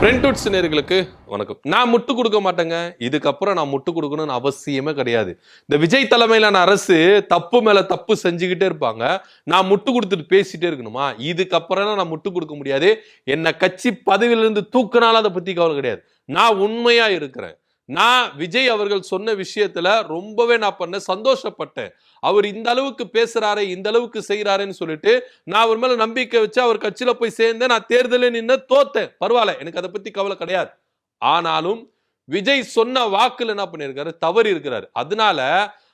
பிரிண்டவுட்ஸ் நேயர்களுக்கு வணக்கம். நான் முட்டு கொடுக்க மாட்டேங்க. இதுக்கப்புறம் நான் முட்டு கொடுக்கணும்னு அவசியமே கிடையாது. இந்த விஜய் தலைமையிலான அரசு தப்பு மேல தப்பு செஞ்சுக்கிட்டே இருப்பாங்க. நான் முட்டு கொடுத்துட்டு பேசிட்டே இருக்கணுமா? இதுக்கப்புறம் நான் முட்டு கொடுக்க முடியாது. என்ன கட்சி பதவியிலிருந்து தூக்கினாலும் அதை பத்தி கவலை கிடையாது. நான் உண்மையா இருக்கிறேன். நான் விஜய் அவர்கள் சொன்ன விஷயத்துல ரொம்பவே நான் சந்தோஷப்பட்டேன். அவர் இந்த அளவுக்கு பேசுறாரு, இந்த அளவுக்கு செய்யறாருன்னு சொல்லிட்டு நான் அவர் மேல நம்பிக்கை வச்சு அவர் கட்சியில போய் சேர்ந்தேன். நான் தேர்தலில் நின்று தோத்தேன். பரவாயில்ல, எனக்கு அதை பத்தி கவலை கிடையாது. ஆனாலும் விஜய் சொன்ன வாக்குல என்ன பண்ணிருக்காரு, தவறி இருக்கிறாரு. அதனால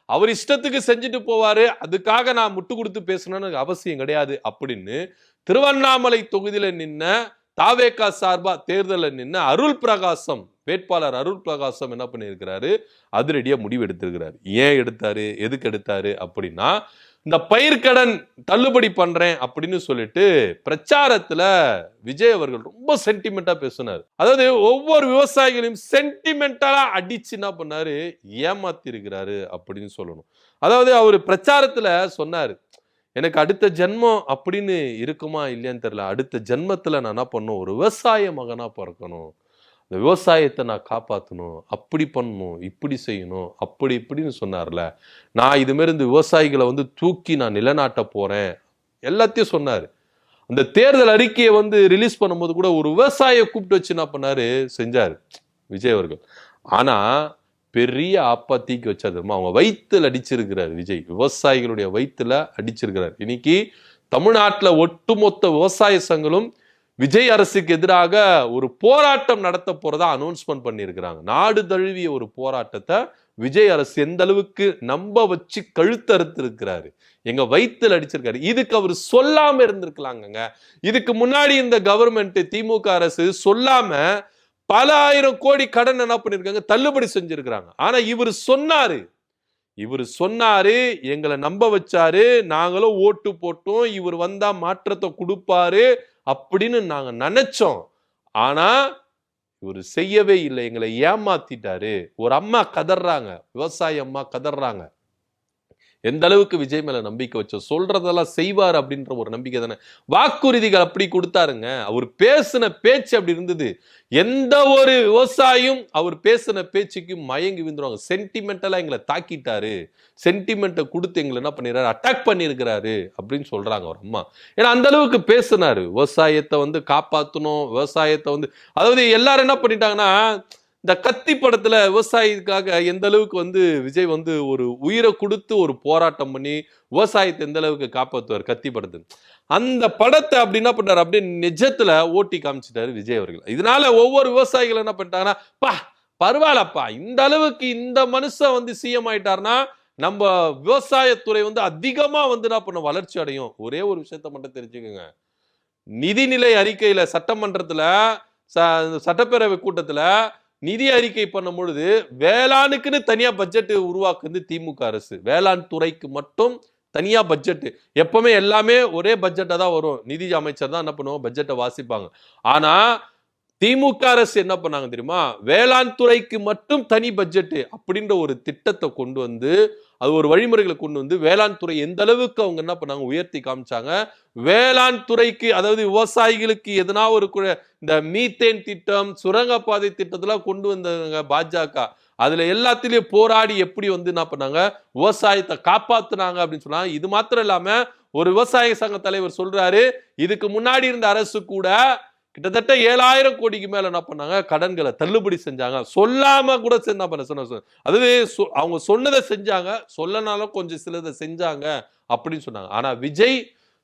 அவர் இஷ்டத்துக்கு செஞ்சுட்டு போவாரு, அதுக்காக நான் முட்டு கொடுத்து பேசணும்னு அவசியம் கிடையாது அப்படின்னு திருவண்ணாமலை தொகுதியில நின்ன தாவேகா சார்பா தேர்தலில் நின்ன அருள் பிரகாசம், வேட்பாளர் அருள் பிரகாசம் என்ன பண்ணியிருக்கிறாரு, அதிரடியா முடிவு எடுத்திருக்கிறாரு. ஏன் எடுத்தாரு, எதுக்கு எடுத்தாரு அப்படின்னா, இந்த பயிர்க்கடன் தள்ளுபடி பண்றேன் அப்படின்னு சொல்லிட்டு பிரச்சாரத்துல விஜய் அவர்கள் ரொம்ப சென்டிமெண்டா பேசினார். அதாவது ஒவ்வொரு விவசாயிகளையும் சென்டிமெண்டலா அடிச்சு என்ன பண்ணாரு, ஏமாத்தி இருக்கிறாரு அப்படின்னு சொல்லணும். அதாவது அவர் பிரச்சாரத்துல சொன்னாரு, எனக்கு அடுத்த ஜென்மம் அப்படின்னு இருக்குமா இல்லையான்னு தெரியல. அடுத்த ஜென்மத்துல நான் என்ன பண்ணும், ஒரு விவசாய மகனா பிறக்கணும், இந்த விவசாயத்தை நான் காப்பாற்றணும், அப்படி பண்ணணும், இப்படி செய்யணும், அப்படி இப்படின்னு சொன்னார்ல. நான் இதுமாரி இந்த விவசாயிகளை தூக்கி நான் நிலநாட்ட போறேன் எல்லாத்தையும் சொன்னார். அந்த தேர்தல் அறிக்கையை ரிலீஸ் பண்ணும்போது கூட ஒரு விவசாயியை கூப்பிட்டு வச்சு என்ன பண்ணாரு, செஞ்சாரு விஜய் அவர்கள். ஆனா பெரிய ஆப்பாத்திக்கு வச்சாரு. அவங்க வயிற்றுல அடிச்சிருக்கிறார் விஜய். விவசாயிகளுடைய வயிற்றுல அடிச்சிருக்கிறார். இன்னைக்கு தமிழ்நாட்டுல ஒட்டுமொத்த விவசாய சங்கங்களும் விஜய் அரசுக்கு எதிராக ஒரு போராட்டம் நடத்த போறதா அனௌன்ஸ்மெண்ட் பண்ணியிருக்கிறாங்க. நாடு தழுவிய ஒரு போராட்டத்தை விஜய் அரசு எந்த அளவுக்கு நம்ப வச்சு கழுத்தறுத்து இருக்கிறாரு, எங்க வயிற்றுல அடிச்சிருக்காரு. இதுக்கு அவர் சொல்லாம இருந்திருக்கலாங்க. இதுக்கு முன்னாடி இந்த கவர்மெண்ட் திமுக அரசு சொல்லாம பல ஆயிரம் கோடி கடன் என்ன பண்ணிருக்காங்க, தள்ளுபடி செஞ்சிருக்கிறாங்க. ஆனா இவர் சொன்னாரு, எங்களை நம்ப வச்சாரு, நாங்களும் ஓட்டு போட்டோம், இவர் வந்தா மாற்றத்தை கொடுப்பாரு அப்படின்னு நாங்க நினைச்சோம். ஆனா இவர் செய்யவே இல்லை, எங்களை ஏமாத்திட்டாரு. ஒரு அம்மா கதறாங்க, விவசாய அம்மா கதறாங்க. எந்த அளவுக்கு விஜய் மேல நம்பிக்கை வச்சோம், சொல்றதெல்லாம் செய்வார் அப்படின்ற ஒரு நம்பிக்கை தானே. வாக்குறுதிகள் அப்படி கொடுத்தாருங்க. அவர் பேசின பேச்சு அப்படி இருந்தது. எந்த ஒரு விவசாயியும் அவர் பேசின பேச்சுக்கு மயங்கி விழுந்துருவாங்க. சென்டிமெண்டலா எங்களை தாக்கிட்டாரு, சென்டிமெண்ட்டை கொடுத்து எங்களை என்ன பண்ணிடுறாரு, அட்டாக் பண்ணியிருக்கிறாரு அப்படின்னு சொல்றாங்க ஒரு அம்மா. ஏன்னா அந்த அளவுக்கு பேசினாரு. விவசாயத்தை காப்பாற்றணும், விவசாயத்தை அதாவது எல்லாரும் என்ன பண்ணிட்டாங்கன்னா, இந்த கத்தி படத்துல விவசாயிக்காக எந்த அளவுக்கு விஜய் ஒரு உயிரை கொடுத்து ஒரு போராட்டம் பண்ணி விவசாயத்தை எந்த அளவுக்கு காப்பாற்றுவார் கத்தி படத்து, அந்த படத்தை அப்படி என்ன பண்ணாரு, அப்படியே நிஜத்துல ஓட்டி காமிச்சிட்டாரு விஜய் அவர்கள். இதனால ஒவ்வொரு விவசாயிகள் என்ன பண்ணிட்டாங்கன்னா, பரவாயில்லப்பா, இந்த அளவுக்கு இந்த மனுஷன் சிஎம் ஆயிட்டாருன்னா நம்ம விவசாயத்துறை அதிகமா என்ன பண்ண வளர்ச்சி அடையும். ஒரே ஒரு விஷயத்த மட்டும் தெரிஞ்சுக்கோங்க, நிதிநிலை அறிக்கையில சட்டமன்றத்துல சட்டப்பேரவை கூட்டத்துல நிதி அறிக்கை பண்ணும் பொழுது வேளாணுக்குன்னு தனியா பட்ஜெட் உருவாக்குது திமுக அரசு. வேளாண் துறைக்கு மட்டும் தனியா பட்ஜெட். எப்பவுமே எல்லாமே ஒரே பட்ஜெட்டா தான் வரும். நிதி அமைச்சர் தான் என்ன பண்ணுவோம், பட்ஜெட்டை வாசிப்பாங்க. ஆனா திமுக அரசு என்ன பண்ணாங்க தெரியுமா, வேளாண் துறைக்கு மட்டும் தனி பட்ஜெட் அப்படின்ற ஒரு திட்டத்தை கொண்டு அது ஒரு வழிமுறைகளை கொண்டு வேளாண் துறை எந்த அளவுக்கு அவங்க என்ன பண்ணாங்க, உயர்த்தி காமிச்சாங்க. வேளாண் துறைக்கு, அதாவது விவசாயிகளுக்கு எதனா ஒரு இந்த மீத்தேன் திட்டம், சுரங்கப்பாதை திட்டத்தெல்லாம் கொண்டு வந்தாங்க பாஜக. அதுல எல்லாத்திலயும் போராடி எப்படி என்ன பண்ணாங்க, விவசாயத்தை காப்பாத்துனாங்க அப்படின்னு சொன்னாங்க. இது மாத்திரம் இல்லாம ஒரு விவசாய சங்க தலைவர் சொல்றாரு, இதுக்கு முன்னாடி இருந்த அரசு கூட கிட்டத்தட்ட 7,000 கோடிக்கு மேல என்ன பண்ணாங்க, கடன்களை தள்ளுபடி செஞ்சாங்க. சொல்லாம கூட என்ன பண்ண சொன்ன, அதாவது அவங்க சொன்னதை செஞ்சாங்க, சொல்லனாலும் கொஞ்சம் சிலதை செஞ்சாங்க அப்படின்னு சொன்னாங்க. ஆனா விஜய்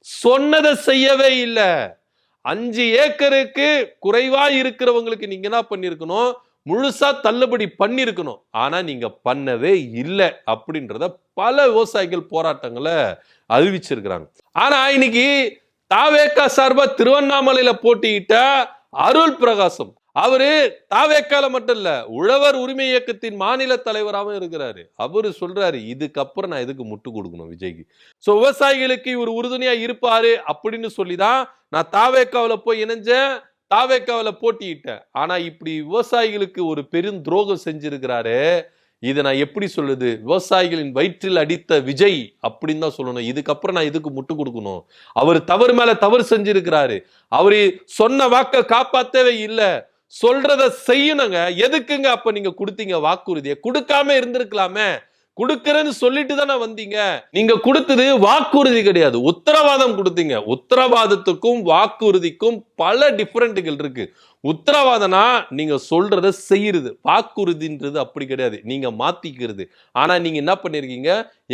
சொன்னதை செய்யவே இல்லை. 5 ஏக்கருக்கு குறைவா இருக்கிறவங்களுக்கு நீங்க என்ன பண்ணிருக்கணும், முழுசா தள்ளுபடி பண்ணிருக்கணும். ஆனா நீங்க பண்ணவே இல்லை அப்படின்றத பல விவசாயிகள் போராட்டங்களை அறிவிச்சிருக்கிறாங்க. ஆனா இன்னைக்கு தாவேகா சார்பா திருவண்ணாமலையில போட்டியிட்ட அருள் பிரகாசம், அவரு தாவேக்கால மட்டும் இல்ல, உழவர் உரிமை இயக்கத்தின் மாநில தலைவராகவும் இருக்கிறாரு. அவரு சொல்றாரு, இதுக்கப்புறம் நான் எதுக்கு முட்டு கொடுக்கணும் விஜய்க்கு, சோ விவசாயிகளுக்கு இவர் உறுதுணையா இருப்பாரு அப்படின்னு சொல்லிதான் நான் தாவேக்காவில போய் இணைஞ்சேன், தாவேக்காவில போட்டியிட்டேன். ஆனா இப்படி விவசாயிகளுக்கு ஒரு பெரும் துரோகம் செஞ்சிருக்கிறாரு. இதை நான் எப்படி சொல்லுது, விவசாயிகளின் வயிற்றில் அடித்த விஜய் அப்படின்னு தான் சொல்லணும். இதுக்கப்புறம் நான் இதுக்கு முட்டு கொடுக்கணும். அவர் தவறு மேல தவறு செஞ்சிருக்கிறாரு. அவரு சொன்ன வாக்க காப்பாத்தவே இல்லை. சொல்றத செய்யணுங்க. எதுக்குங்க அப்ப நீங்க கொடுத்தீங்க வாக்குறுதியை? கொடுக்காம இருந்திருக்கலாமே. கொடுக்கறேன்னு சொல்லிட்டு தானே வந்தீங்க. நீங்க கொடுத்தது வாக்குறுதி கிடையாது, உத்தரவாதம் கொடுத்தீங்க. உத்தரவாதத்துக்கும் வாக்குறுதிக்கும் பல டிஃபரெண்ட்கள் இருக்கு. உத்தரவாதம்னா நீங்க சொல்றத செய்யறது, வாக்குறுதின்றது அப்படி கிடையாது, நீங்க மாத்திக்கிறது. ஆனா நீங்க என்ன பண்ணிருக்கீங்க,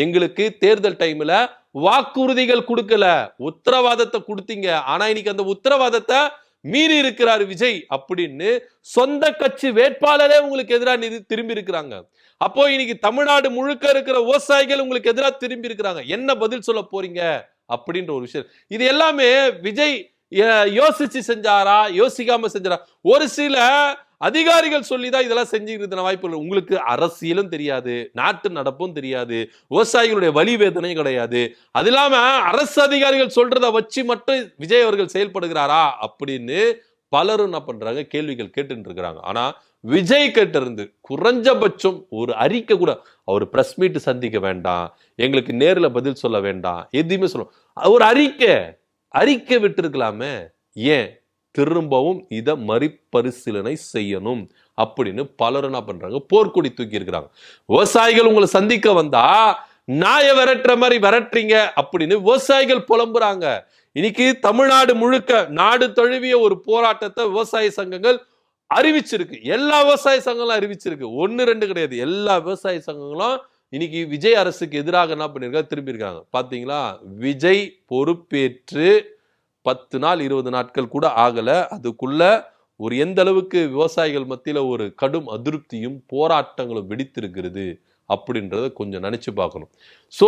எங்களுக்கு தேர்தல் டைம்ல வாக்குறுதிகள் கொடுக்கல, உத்தரவாதத்தை கொடுத்தீங்க. ஆனா இன்னைக்கு அந்த உத்தரவாதத்தை மீறி இருக்கிறார் விஜய் அப்படின்னு சொந்த கட்சி வேட்பாளரே உங்களுக்கு எதிராக திரும்பி இருக்கிறாங்க. அப்போ இன்னைக்கு தமிழ்நாடு முழுக்க இருக்கிற விவசாயிகள் உங்களுக்கு எதிராக திரும்பி இருக்கிறாங்க. என்ன பதில் சொல்ல போறீங்க அப்படின்ற ஒரு விஷயம். இது எல்லாமே விஜய் யோசிச்சு செஞ்சாரா, யோசிக்காம செஞ்சாரா? ஒரு சில அதிகாரிகள் சொல்லிதான் இதெல்லாம் செஞ்சுக்கிறதுன வாய்ப்பு இல்லை. உங்களுக்கு அரசியலும் தெரியாது, நாட்டு நடப்பும் தெரியாது, விவசாயிகளுடைய வலி வேதனையும் கிடையாது. அது இல்லாம அரசு அதிகாரிகள் சொல்றதை வச்சு மட்டும் விஜய் அவர்கள் செயல்படுகிறாரா அப்படின்னு பலரும் என்ன பண்றாங்க, கேள்விகள் கேட்டு இருக்கிறாங்க. ஆனா விஜய் கிட்ட இருந்து குறைஞ்சபட்சம் ஒரு அறிக்கை கூட, அவர் பிரஸ் மீட் சந்திக்க வேண்டாம், எங்களுக்கு நேரில் பதில் சொல்ல வேண்டாம், எதுவுமே சொல்ல, ஒரு அறிக்கை விட்டு இருக்கலாமே. ஏன் திரும்பவும் இதை மறுபரிசீலனை செய்யணும் அப்படின்னு பலரும் என்ன பண்றாங்க, போர்க்கொடி தூக்கி இருக்கிறாங்க. விவசாயிகள் உங்களை சந்திக்க வந்தா நாயை விரட்டுற மாதிரி விரட்டுறீங்க அப்படின்னு விவசாயிகள் புலம்புறாங்க. இன்னைக்கு தமிழ்நாடு முழுக்க நாடு தழுவிய ஒரு போராட்டத்தை விவசாய சங்கங்கள் அறிவிச்சிருக்கு. எல்லா விவசாய சங்கங்களும் அறிவிச்சிருக்கு, 1-2 கிடையாது. எல்லா விவசாய சங்கங்களும் இன்னைக்கு விஜய் அரசுக்கு எதிராக என்ன பண்ணிருக்காங்க, திரும்பி இருக்காங்க. பாத்தீங்களா, விஜய் பொறுப்பேற்று 10 நாள் 20 நாட்கள் கூட ஆகல, அதுக்குள்ள ஒரு எந்த அளவுக்கு விவசாயிகள் மத்தியில ஒரு கடும் அதிருப்தியும் போராட்டங்களும் வெடித்திருக்கிறது அப்படின்றத கொஞ்சம் நினைச்சு பார்க்கணும். சோ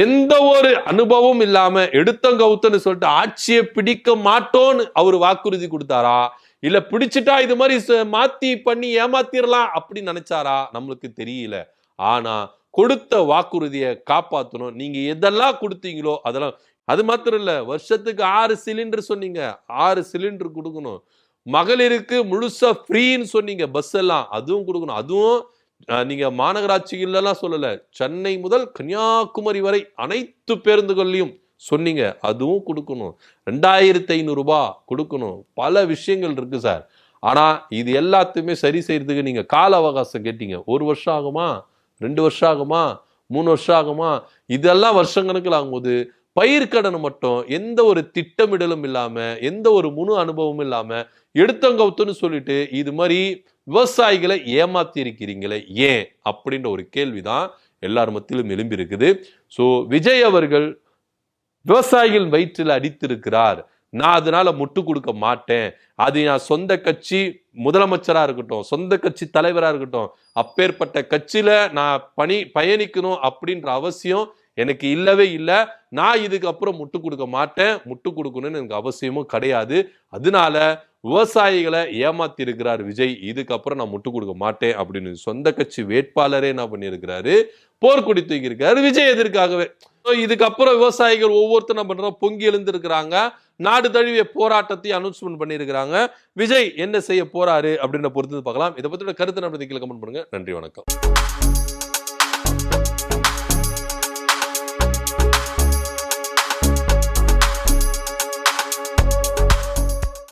எந்த ஒரு அனுபவம் இல்லாம எடுத்தங்கவுத்தன்னு சொல்லிட்டு ஆட்சியை பிடிக்க மாட்டோன்னு அவர் வாக்குறுதி கொடுத்தாரா, இல்ல பிடிச்சிட்டா இது மாதிரி மாத்தி பண்ணி ஏமாத்திரலாம் அப்படின்னு நினைச்சாரா நம்மளுக்கு தெரியல. ஆனா கொடுத்த வாக்குறுதியை காப்பாற்றணும். நீங்க எதெல்லாம் கொடுத்தீங்களோ அதெல்லாம். அது மாத்திரம் இல்ல, வருஷத்துக்கு 6 சிலிண்டர் சொன்னீங்க, 6 சிலிண்டர் கொடுக்கணும். மகளிருக்கு முழுசா ஃப்ரீன்னு சொன்னீங்க, பஸ் எல்லாம் அதுவும் கொடுக்கணும். அதுவும் நீங்க மாநகராட்சிகள்லாம் சொல்லல, சென்னை முதல் கன்னியாகுமரி வரை அனைத்து பேருந்துகள்லையும் சொன்னீங்க, அதுவும் கொடுக்கணும். 2500 ரூபாய் கொடுக்கணும். பல விஷயங்கள் இருக்கு சார். ஆனா இது எல்லாத்தையுமே சரி செய்யறதுக்கு நீங்க கால அவகாசம் கேட்டீங்க. 1 வருஷம் ஆகுமா, 2 வருஷம் ஆகுமா, 3 வருஷம் ஆகுமா? இதெல்லாம் வருஷம் கணக்கில் ஆகும்போது பயிர்க்கடன் மட்டும் எந்த ஒரு திட்டமிடலும் இல்லாம, எந்த ஒரு முழு அனுபவமும் இல்லாம எடுத்தங்கவுத்துன்னு சொல்லிட்டு இது மாதிரி விவசாயிகளை ஏமாத்தி இருக்கிறீங்களே ஏன் அப்படின்ற ஒரு கேள்விதான் எல்லார் மத்தியிலும் எழும்பி இருக்குது. சோ விஜய் அவர்கள் விவசாயிகள் வயிற்றில் அடித்திருக்கிறார், நான் அதனால முட்டு கொடுக்க மாட்டேன். அது நான் சொந்த கட்சி முதலமைச்சரா இருக்கட்டும், சொந்த கட்சி தலைவரா இருக்கட்டும், அப்பேற்பட்ட கட்சியில நான் பயணிக்கணும் அப்படின்ற அவசியம் எனக்கு இல்லவே இல்லை. நான் இதுக்கு அப்புறம் முட்டு கொடுக்க மாட்டேன், முட்டு கொடுக்கணும்னு எனக்கு அவசியமும் கிடையாது. அதனால விவசாயிகளை ஏமாத்தி இருக்கிறார் விஜய், இதுக்கப்புறம் நான் முட்டு கொடுக்க மாட்டேன் அப்படின்னு சொந்த கட்சி வேட்பாளரே என்ன பண்ணியிருக்கிறாரு, போர்க்கொடி தூக்கி இருக்காரு விஜய் எதிர்க்காகவே. இதுக்கப்புறம் விவசாயிகள் ஒவ்வொருத்தரும் என்ன பண்றோம், பொங்கி எழுந்திருக்கிறாங்க, நாடு தழுவிய போராட்டத்தை அனௌன்ஸ்மெண்ட் பண்ணியிருக்கிறாங்க. விஜய் என்ன செய்ய போறாரு அப்படின்ற பொறுத்து பார்க்கலாம். இதை பத்தின கருத்து நம்ம கமெண்ட் பண்ணுங்க. நன்றி, வணக்கம்.